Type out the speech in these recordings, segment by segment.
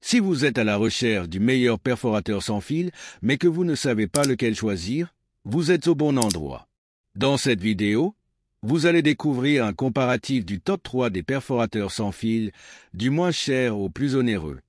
Si vous êtes à la recherche du meilleur perforateur sans fil, mais que vous ne savez pas lequel choisir, vous êtes au bon endroit. Dans cette vidéo, vous allez découvrir un comparatif du top 3 des perforateurs sans fil, du moins cher au plus onéreux.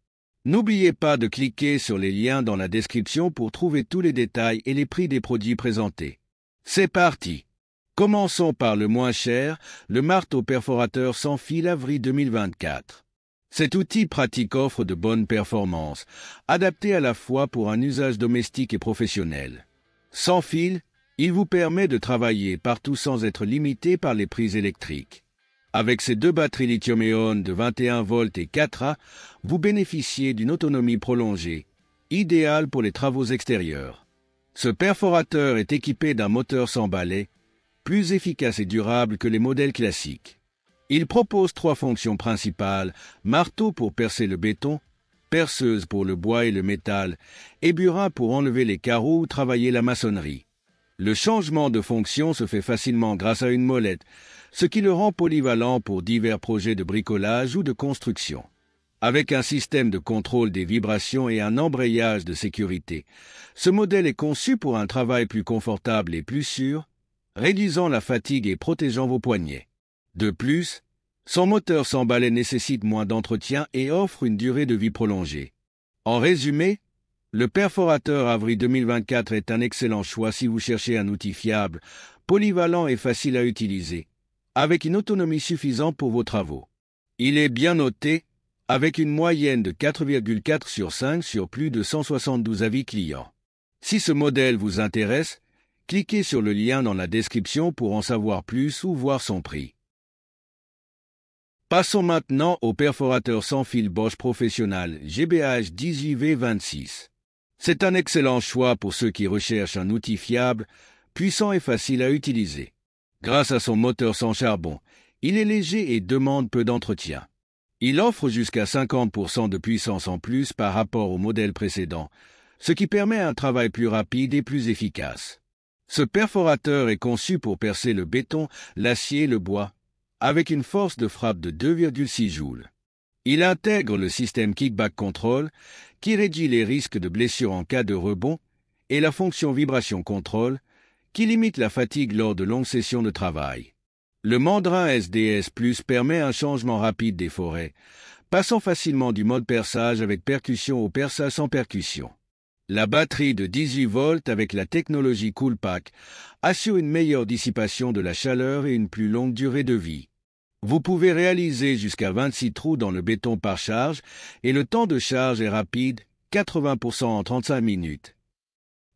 N'oubliez pas de cliquer sur les liens dans la description pour trouver tous les détails et les prix des produits présentés. C'est parti! Commençons par le moins cher, le marteau perforateur sans fil Avery 2024. Cet outil pratique offre de bonnes performances, adapté à la fois pour un usage domestique et professionnel. Sans fil, il vous permet de travailler partout sans être limité par les prises électriques. Avec ses deux batteries lithium-ion de 21 volts et 4A, vous bénéficiez d'une autonomie prolongée, idéale pour les travaux extérieurs. Ce perforateur est équipé d'un moteur sans balai, plus efficace et durable que les modèles classiques. Il propose 3 fonctions principales: marteau pour percer le béton, perceuse pour le bois et le métal, et burin pour enlever les carreaux ou travailler la maçonnerie. Le changement de fonction se fait facilement grâce à une molette, ce qui le rend polyvalent pour divers projets de bricolage ou de construction. Avec un système de contrôle des vibrations et un embrayage de sécurité, ce modèle est conçu pour un travail plus confortable et plus sûr, réduisant la fatigue et protégeant vos poignets. De plus, son moteur sans balai nécessite moins d'entretien et offre une durée de vie prolongée. En résumé, le perforateur Avery 2024 est un excellent choix si vous cherchez un outil fiable, polyvalent et facile à utiliser, avec une autonomie suffisante pour vos travaux. Il est bien noté, avec une moyenne de 4,4 sur 5 sur plus de 172 avis clients. Si ce modèle vous intéresse, cliquez sur le lien dans la description pour en savoir plus ou voir son prix. Passons maintenant au perforateur sans fil Bosch Professional GBH 18V26. C'est un excellent choix pour ceux qui recherchent un outil fiable, puissant et facile à utiliser. Grâce à son moteur sans charbon, il est léger et demande peu d'entretien. Il offre jusqu'à 50% de puissance en plus par rapport au modèle précédent, ce qui permet un travail plus rapide et plus efficace. Ce perforateur est conçu pour percer le béton, l'acier et le bois, avec une force de frappe de 2,6 joules. Il intègre le système Kickback Control, qui réduit les risques de blessure en cas de rebond, et la fonction Vibration Control, qui limite la fatigue lors de longues sessions de travail. Le mandrin SDS Plus permet un changement rapide des forêts, passant facilement du mode perçage avec percussion au perçage sans percussion. La batterie de 18 volts avec la technologie Coolpack assure une meilleure dissipation de la chaleur et une plus longue durée de vie. Vous pouvez réaliser jusqu'à 26 trous dans le béton par charge et le temps de charge est rapide, 80% en 35 minutes.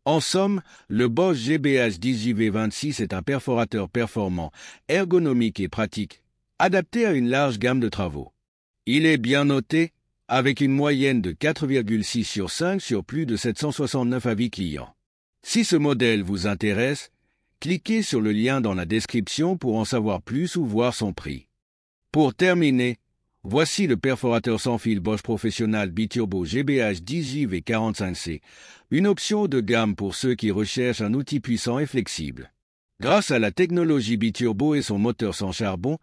En somme, le Bosch GBH 18V26 est un perforateur performant, ergonomique et pratique, adapté à une large gamme de travaux. Il est bien noté, avec une moyenne de 4,6 sur 5 sur plus de 769 avis clients. Si ce modèle vous intéresse, cliquez sur le lien dans la description pour en savoir plus ou voir son prix. Pour terminer, voici le perforateur sans fil Bosch Professional Biturbo GBH 18V45C, une option haut de gamme pour ceux qui recherchent un outil puissant et flexible. Grâce à la technologie Biturbo et son moteur sans charbon,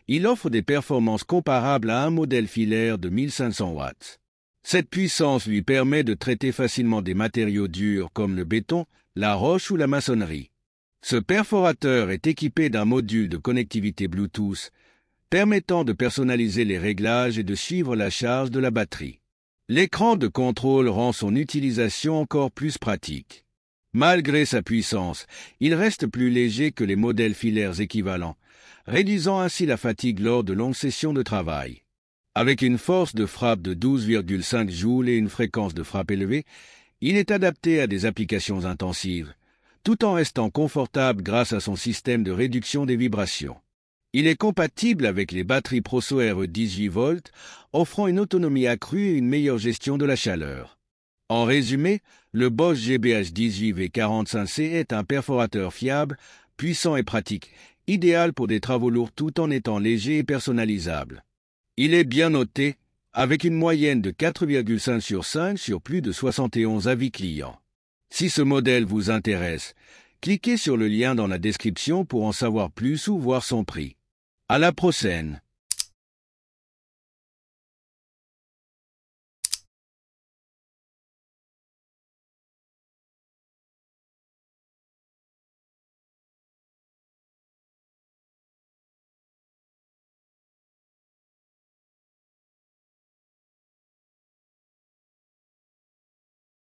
il offre des performances comparables à un modèle filaire de 1500 watts. Cette puissance lui permet de traiter facilement des matériaux durs comme le béton, la roche ou la maçonnerie. Ce perforateur est équipé d'un module de connectivité Bluetooth, permettant de personnaliser les réglages et de suivre la charge de la batterie. L'écran de contrôle rend son utilisation encore plus pratique. Malgré sa puissance, il reste plus léger que les modèles filaires équivalents, réduisant ainsi la fatigue lors de longues sessions de travail. Avec une force de frappe de 12,5 joules et une fréquence de frappe élevée, il est adapté à des applications intensives, tout en restant confortable grâce à son système de réduction des vibrations. Il est compatible avec les batteries ProSoER 18 volts, offrant une autonomie accrue et une meilleure gestion de la chaleur. En résumé, le Bosch GBH 18V45C est un perforateur fiable, puissant et pratique, idéal pour des travaux lourds tout en étant léger et personnalisable. Il est bien noté, avec une moyenne de 4,5 sur 5 sur plus de 71 avis clients. Si ce modèle vous intéresse, cliquez sur le lien dans la description pour en savoir plus ou voir son prix. À la prochaine!